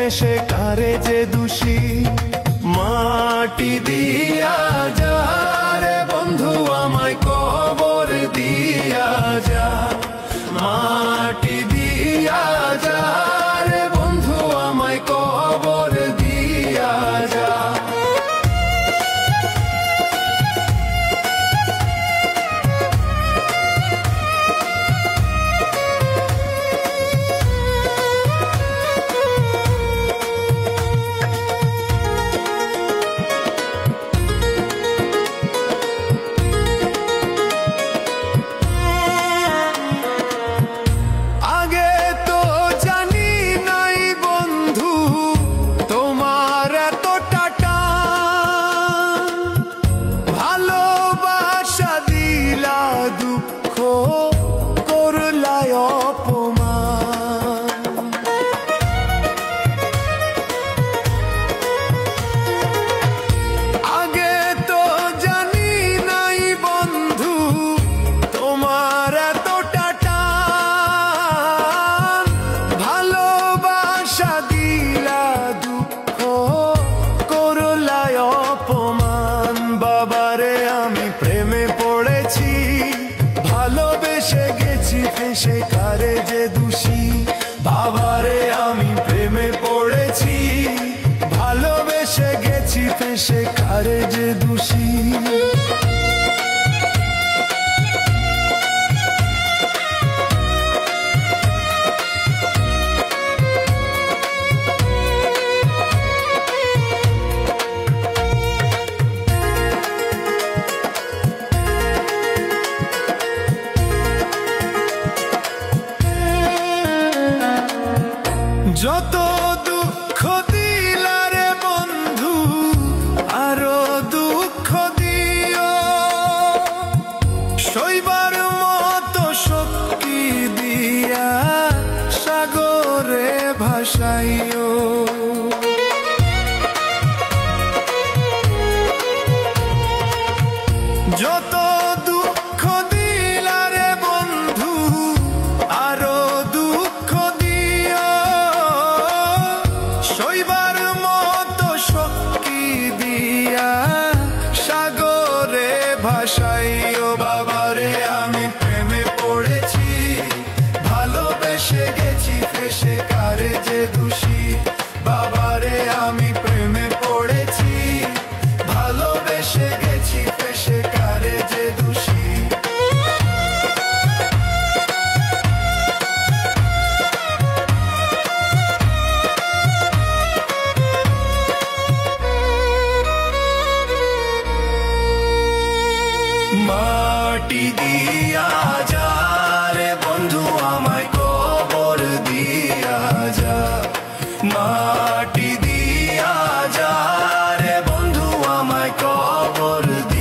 ফেঁসে কারে যে দোষী। মাটি দিয়া যা রে বন্ধু আমায় কবর দিয়া যা, মাটি দিয়া যা রে বন্ধু আমায় কবর দিয়া যা। ভালোবেসে গেছি ফেঁসে কারে যে দোষী। বাবারে আমি প্রেমে পড়েছি, ভালোবেসে গেছি ফেঁসে কারে যে দোষী। যত দুঃখ দিলা রে বন্ধু আরো দুঃখ দিও, সইবার মতো শক্তি দিয়া সাগরে ভাসাইও। যত দুঃখ দিলা রে বন্ধু আরো দুঃখ দিও, সইবার মতো শক্তি দিয়া সাগরে ভাসাইও। বাবারে আমি প্রেমে পড়েছি, ভালোবেসে গেছি ফেঁসে কারে যে দোষী। বাবারে আমি প্রেমে পড়েছি, ভালোবেসে গেছি ফেঁসে কারে যে দোষী। মাটি দিয়া যা রে বন্ধু আমায় কবর দিয়া যা, মাটি দিয়া যা রে বন্ধু আমায় কবর দিয়া।